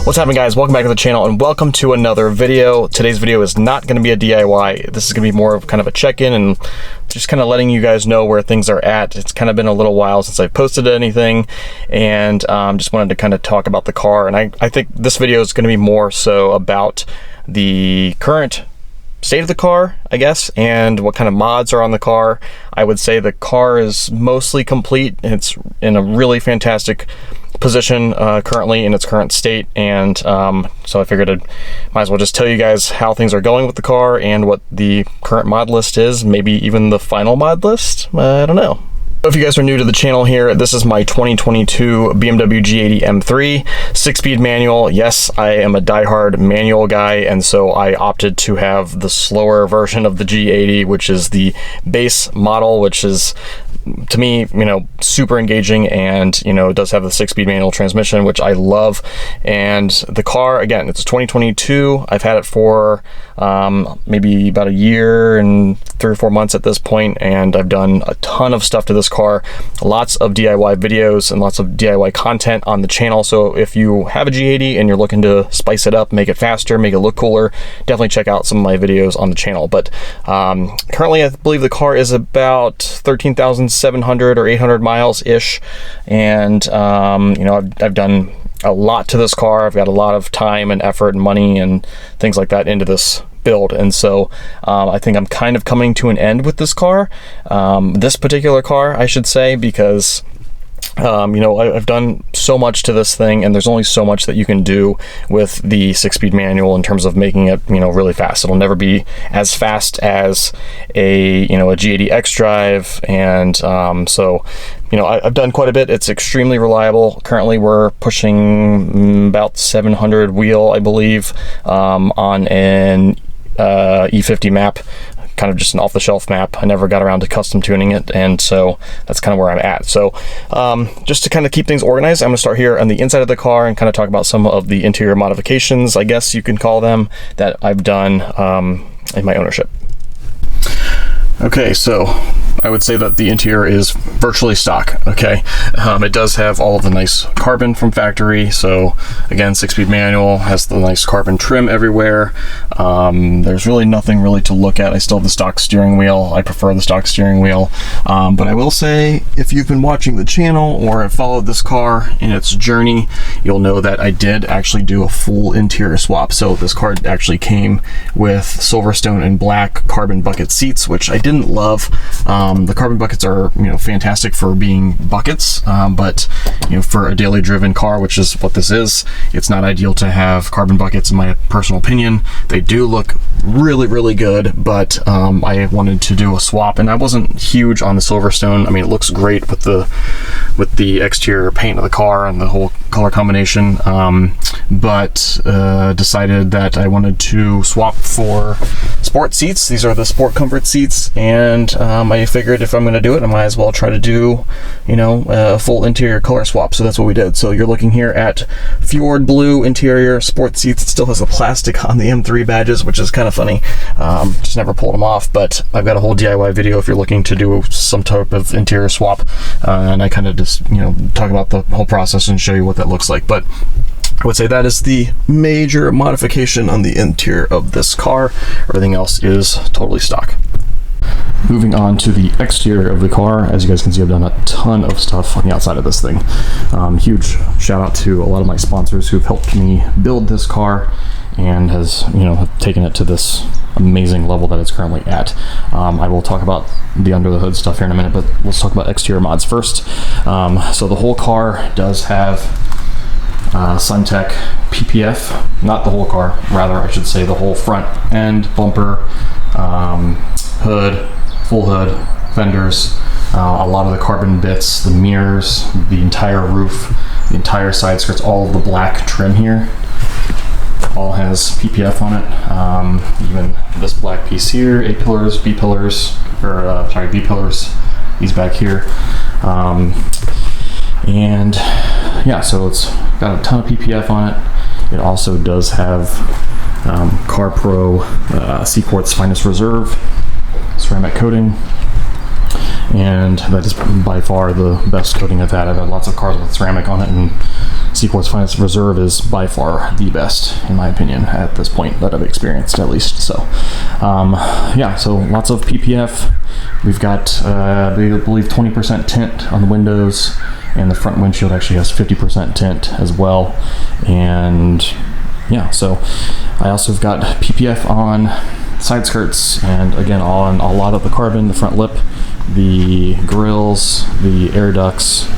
What's happening, guys? Welcome back to the channel and welcome to another video. Today's video is not going to be a DIY. This is going to be more of kind of a check-in and just kind of letting you guys know where things are at. It's kind of been a little while since I've posted anything, and just wanted to kind of talk about the car. And I think this video is going to be more so about the current state of the car, I guess, and what kind of mods are on the car. I would say the car is mostly complete. It's in a really fantastic position currently in its current state, and so I figured I might as well just tell you guys how things are going with the car and what the current mod list is, maybe even the final mod list. I don't know. If you guys are new to the channel here, this is my 2022 BMW G80 M3 6-speed manual. Yes, I am a diehard manual guy, and so I opted to have the slower version of the G80, which is the base model, which is, to me, you know, super engaging, and you know, it does have the 6-speed manual transmission, which I love. And the car, again, it's a 2022. I've had it for maybe about a year and 3 or 4 months at this point, and I've done a ton of stuff to this car, lots of DIY videos and lots of DIY content on the channel. So if you have a G80 and you're looking to spice it up, make it faster, make it look cooler, definitely check out some of my videos on the channel. But currently I believe the car is about 13,700 or 800 miles ish, and you know, I've done a lot to this car. I've got a lot of time and effort and money and things like that into this build, and so I think I'm kind of coming to an end with this car, this particular car, I should say, because you know, I've done so much to this thing, and there's only so much that you can do with the 6-speed manual in terms of making it, you know, really fast. It'll never be as fast as a, you know, a G80 X-Drive, and so, you know, I've done quite a bit. It's extremely reliable. Currently we're pushing about 700 wheel, I believe, on an E50 map, kind of just an off-the-shelf map. I never got around to custom tuning it, and so that's kind of where I'm at. So just to kind of keep things organized, I'm going to start here on the inside of the car and kind of talk about some of the interior modifications, I guess you can call them, that I've done in my ownership. Okay, so I would say that the interior is virtually stock, okay? It does have all of the nice carbon from factory. So again, 6-speed manual, has the nice carbon trim everywhere. There's really nothing really to look at. I still have the stock steering wheel. I prefer the stock steering wheel. But I will say, if you've been watching the channel or have followed this car in its journey, you'll know that I did actually do a full interior swap. So this car actually came with Silverstone and black carbon bucket seats, which I didn't love. The carbon buckets are, you know, fantastic for being buckets, but you know, for a daily driven car, which is what this is, it's not ideal to have carbon buckets, in my personal opinion. They do look really, really good, but I wanted to do a swap, and I wasn't huge on the Silverstone. I mean, it looks great with the exterior paint of the car and the whole color combination, but decided that I wanted to swap for sport seats. These are the Sport Comfort seats, and I figured if I'm going to do it, I might as well try to do, you know, a full interior color swap. So that's what we did. So you're looking here at Fjord Blue interior sport seats. It still has the plastic on the M3 badges, which is kind of funny. Just never pulled them off, but I've got a whole DIY video if you're looking to do some type of interior swap, and I kind of just, you know, talk about the whole process and show you what that looks like. But I would say that is the major modification on the interior of this car. Everything else is totally stock. Moving on to the exterior of the car, as you guys can see, I've done a ton of stuff on the outside of this thing. Huge shout out to a lot of my sponsors who've helped me build this car and has, you know, taken it to this amazing level that it's currently at. I will talk about the under the hood stuff here in a minute, but let's talk about exterior mods first. So the whole car does have SunTech PPF, not the whole car, rather I should say the whole front end, bumper, hood, full hood, fenders, a lot of the carbon bits, the mirrors, the entire roof, the entire side skirts, all of the black trim here. all has PPF on it. Even this black piece here, A pillars, B pillars, or sorry, B pillars, these back here. And yeah, so it's got a ton of PPF on it. It also does have CarPro Seaport's Finest Reserve ceramic coating, and that is by far the best coating I've had. I've had lots of cars with ceramic on it, and Seaport's Finest Reserve is by far the best, in my opinion, at this point that I've experienced, at least. So yeah, so lots of PPF. We've got I believe 20% tint on the windows, and the front windshield actually has 50% tint as well. And yeah, so I also have got PPF on side skirts, and again on a lot of the carbon, the front lip, the grills, the air ducts,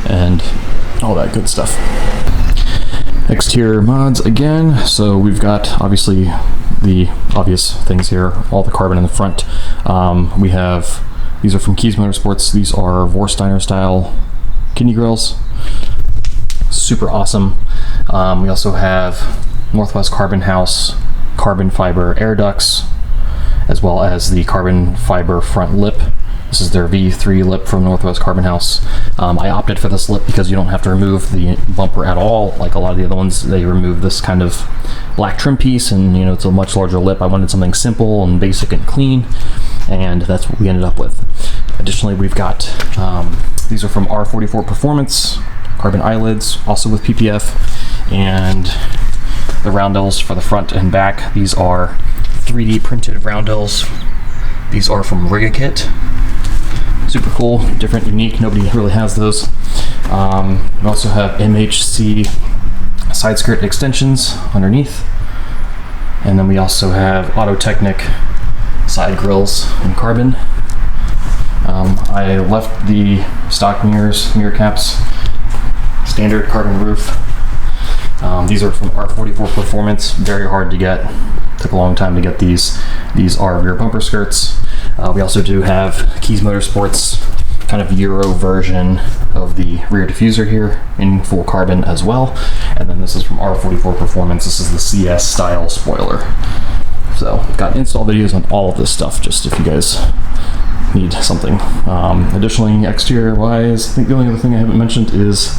and all that good stuff. Exterior mods again, so we've got obviously the obvious things here, all the carbon in the front. We have, these are from Keys Motorsports, these are Vorsteiner style kidney grills, super awesome. We also have Northwest Carbon House carbon fiber air ducts, as well as the carbon fiber front lip. This is their V3 lip from Northwest Carbon House. I opted for this lip because you don't have to remove the bumper at all. Like a lot of the other ones, they remove this kind of black trim piece, and you know, it's a much larger lip. I wanted something simple and basic and clean, and that's what we ended up with. Additionally, we've got, these are from R44 Performance, carbon eyelids, also with PPF, and the roundels for the front and back. These are 3D printed roundels. These are from REXLAMBO. Super cool, different, unique. Nobody really has those. We also have MHC side skirt extensions underneath, and then we also have Autotechnic side grills in carbon. I left the stock mirror caps, standard carbon roof. These are from R44 Performance, very hard to get. Took a long time to get these. These are rear bumper skirts. We also do have Keys Motorsports kind of Euro version of the rear diffuser here in full carbon as well. And then this is from R44 Performance. This is the CS style spoiler. So got install videos on all of this stuff, just if you guys need something. Additionally, exterior wise, I think the only other thing I haven't mentioned is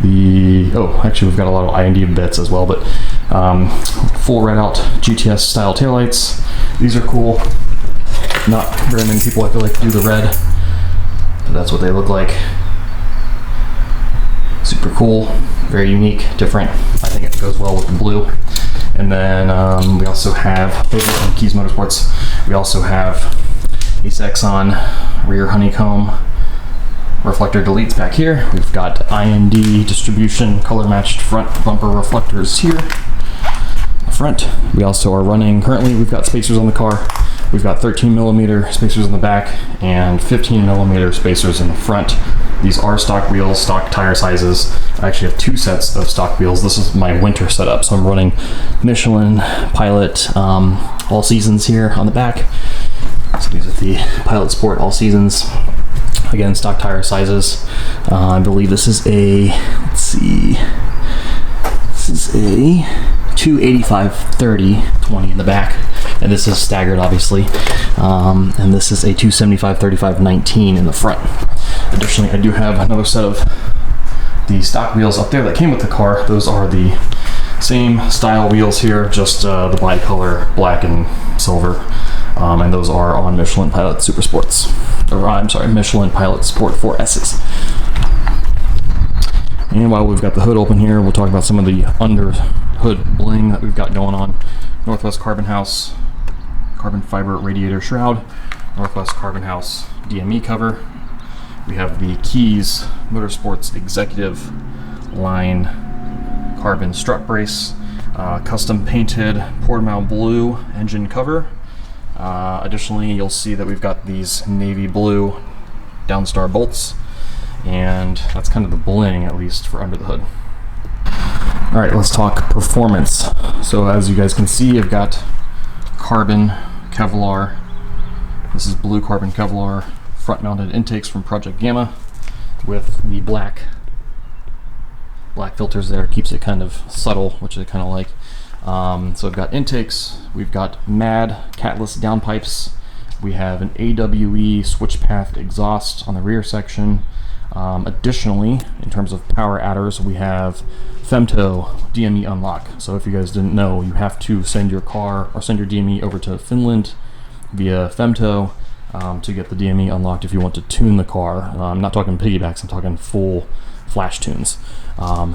the, oh, actually we've got a lot of I&D bits as well, but full red out GTS style taillights. These are cool. Not very many people, I feel like, do the red, but that's what they look like. Super cool, very unique, different. I think it goes well with the blue. And then we also have, from Keys Motorsports, we also have Ace Exxon rear honeycomb reflector deletes back here. We've got I&D distribution color matched front bumper reflectors here. Front. We also are running, currently we've got spacers on the car. We've got 13mm spacers in the back and 15mm spacers in the front. These are stock wheels, stock tire sizes. I actually have two sets of stock wheels. This is my winter setup, so I'm running Michelin Pilot All Seasons here on the back. So these are the Pilot Sport All Seasons. Again, stock tire sizes. I believe this is a, let's see, this is a 285/30/20 in the back, and this is staggered obviously, and this is a 275/35/19 in the front. Additionally, I do have another set of the stock wheels up there that came with the car. Those are the same style wheels here, just the bicolor black and silver, and those are on Michelin Pilot Super Sports, or I'm sorry, Michelin Pilot Sport 4S's. And while we've got the hood open here, we'll talk about some of the under hood bling that we've got going on. Northwest Carbon House carbon fiber radiator shroud, Northwest Carbon House DME cover. We have the Keys Motorsports Executive line carbon strut brace, custom painted Portimao blue engine cover. Additionally, you'll see that we've got these navy blue downstar bolts, and that's kind of the bling, at least for under the hood. All right, let's talk performance. So as you guys can see, I've got carbon Kevlar. This is blue carbon Kevlar front mounted intakes from Project Gamma with the black filters there. Keeps it kind of subtle, which I kind of like. So we've got intakes, we've got MAD catless downpipes, we have an AWE switch path exhaust on the rear section. Additionally, in terms of power adders, we have Femto DME unlock. So if you guys didn't know, you have to send your car or send your DME over to Finland via Femto to get the DME unlocked if you want to tune the car. I'm not talking piggybacks, I'm talking full flash tunes.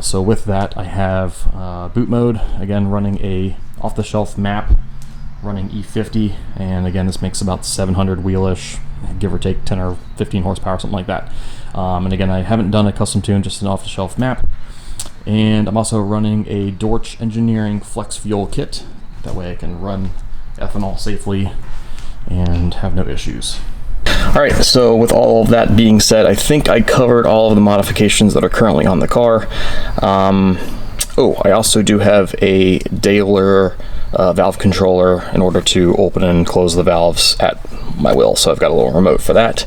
So with that, I have boot mode, again running a off-the-shelf map, running E50, and again this makes about 700 wheelish, give or take 10 or 15 horsepower, something like that. And again, I haven't done a custom tune, just an off-the-shelf map. And I'm also running a Dorch Engineering Flex Fuel kit. That way I can run ethanol safely and have no issues. Alright, so with all of that being said, I think I covered all of the modifications that are currently on the car. Oh, I also do have a Daler valve controller in order to open and close the valves at my will, so I've got a little remote for that.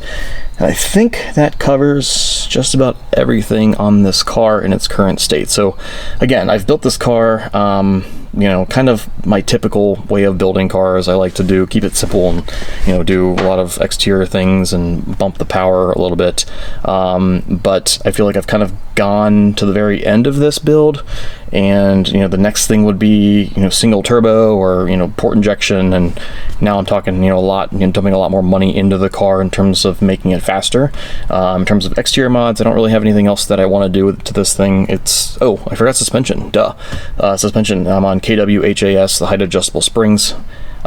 And I think that covers just about everything on this car in its current state. So again, I've built this car, you know, kind of my typical way of building cars. I like to keep it simple and, you know, do a lot of exterior things and bump the power a little bit. But I feel like I've kind of gone to the very end of this build, and, you know, the next thing would be, you know, single turbo or, you know, port injection. And now I'm talking, you know, dumping a lot more money into the car in terms of making it faster. In terms of exterior mods, I don't really have anything else that I want to do to this thing. It's, oh, I forgot suspension, suspension. I'm on KWHAS, the height adjustable springs,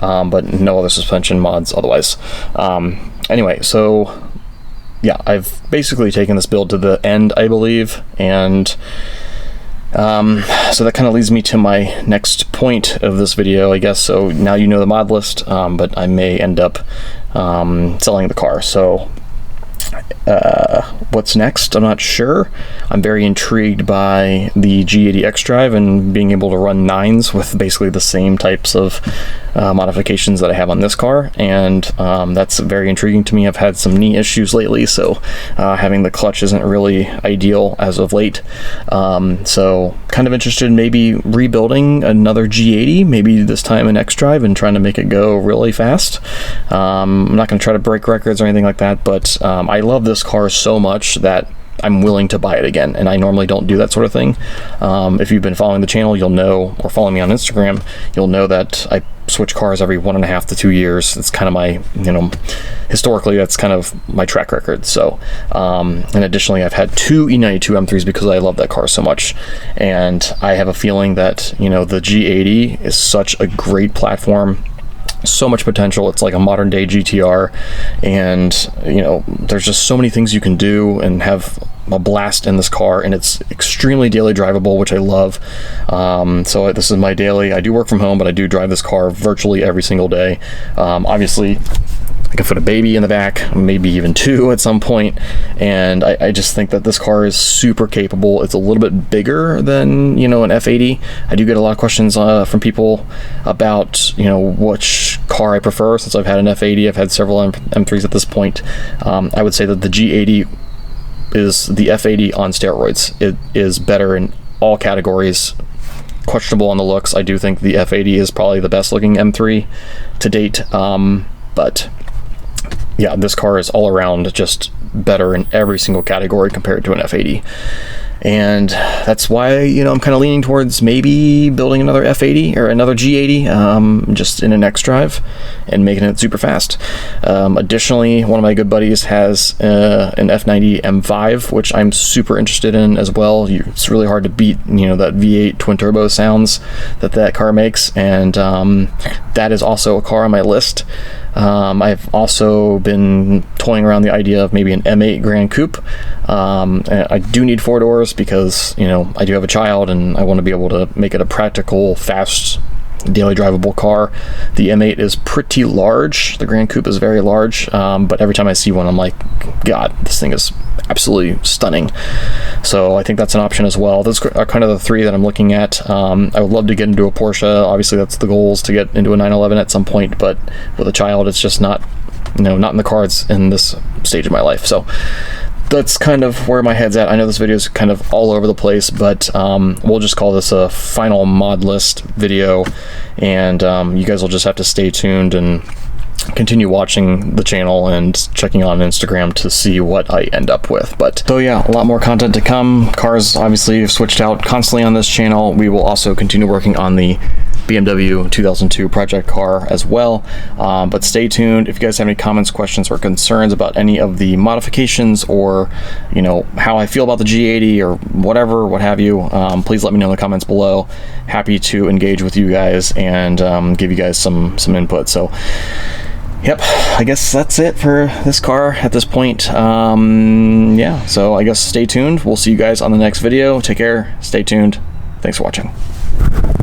but no other suspension mods otherwise. Anyway, so yeah, I've basically taken this build to the end, I believe, and so that kind of leads me to my next point of this video, I guess. So now you know the mod list, but I may end up selling the car. So what's next? I'm not sure. I'm very intrigued by the G80 xDrive and being able to run 9s with basically the same types of modifications that I have on this car, and that's very intriguing to me. I've had some knee issues lately, so having the clutch isn't really ideal as of late. So kind of interested in maybe rebuilding another G80, maybe this time an xDrive, and trying to make it go really fast. I'm not going to try to break records or anything like that, but I love this car so much that I'm willing to buy it again, and I normally don't do that sort of thing. If you've been following the channel, you'll know, or following me on Instagram, you'll know that I switch cars every 1.5 to 2 years. It's kind of my, you know, historically that's kind of my track record. So, and additionally, I've had 2 E92 M3s because I love that car so much, and I have a feeling that, you know, the G80 is such a great platform. So much potential. It's like a modern day GTR, and, you know, there's just so many things you can do and have a blast in this car, and it's extremely daily drivable, which I love. So this is my daily. I do work from home, but I do drive this car virtually every single day. Obviously I can fit a baby in the back, maybe even 2 at some point, and I just think that this car is super capable. It's a little bit bigger than, you know, an F80. I do get a lot of questions from people about, you know, which car I prefer. Since I've had an F80, I've had several M3s at this point. I would say that the G80 is the F80 on steroids. It is better in all categories. Questionable on the looks. I do think the F80 is probably the best looking M3 to date, but yeah, this car is all around just better in every single category compared to an F80. And that's why, you know, I'm kind of leaning towards maybe building another F80 or another G80, just in an xDrive and making it super fast. Additionally, one of my good buddies has an F90 M5, which I'm super interested in as well. It's really hard to beat, you know, that V8 twin turbo sounds that car makes, and that is also a car on my list. I've also been toying around the idea of maybe an M8 Grand Coupe. I do need 4 doors because, you know, I do have a child and I want to be able to make it a practical, fast, daily drivable car. The M8 is pretty large. The Grand Coupe is very large, but every time I see one, I'm like, God, this thing is absolutely stunning. So I think that's an option as well. Those are kind of the 3 that I'm looking at. I would love to get into a Porsche. Obviously, that's the goal, is to get into a 911 at some point, but with a child, it's just not, you know, not in the cards in this stage of my life. So that's kind of where my head's at. I know this video is kind of all over the place, but we'll just call this a final mod list video, and you guys will just have to stay tuned and continue watching the channel and checking on Instagram to see what I end up with. But so yeah, a lot more content to come. Cars obviously have switched out constantly on this channel. We will also continue working on the BMW 2002 project car as well, but stay tuned. If you guys have any comments, questions, or concerns about any of the modifications, or you know, how I feel about the G80 or whatever, what have you, please let me know in the comments below. Happy to engage with you guys and give you guys some input. So yep, I guess that's it for this car at this point. Yeah, so I guess stay tuned. We'll see you guys on the next video. Take care, stay tuned. Thanks for watching.